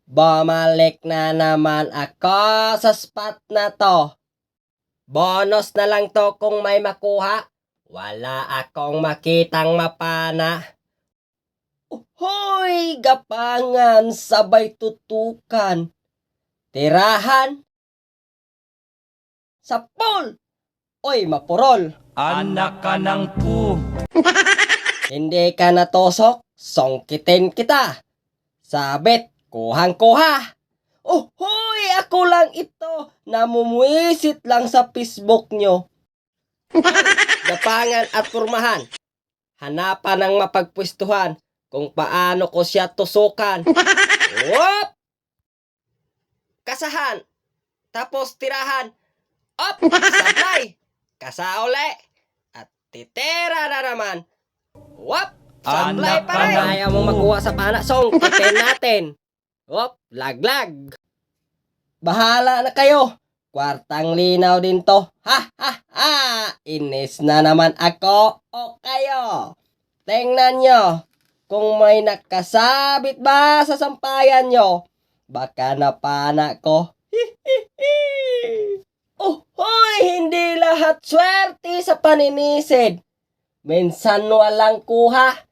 Bumalik na naman ako sa spot na to. Bonus na lang to kung may makuha. Wala akong makitang mapana. Hoy, gapangan, sabay tutukan. Tirahan. Sapol. Oy, mapurol. Anak ka ng pu. Hindi ka natusok, songkitin kita. Sabit, kuhang-kuha. Oh, hoy, ako lang ito. Namumuisit lang sa Facebook nyo. Gapangan at kurmahan. Hanapan ng mapagpwestuhan kung paano ko siya tusukan. Whoop! Kasahan. Tapos tirahan. Op! Sablay. Kasa uli. At titira na naman. Whoop! Sablay Anak pa ka rin. ng Ayaw mo makuha sa panasong. Kitin natin. Whoop! Laglag. Bahala na kayo. Kwartang linaw din to. Ha ha ha! Inis na naman ako o kayo. Tingnan nyo. Kung may nakasabit ba sa sampayan nyo, baka napana ko. Oh, hoy! Hindi lahat swerte sa paninisid. Minsan walang kuha.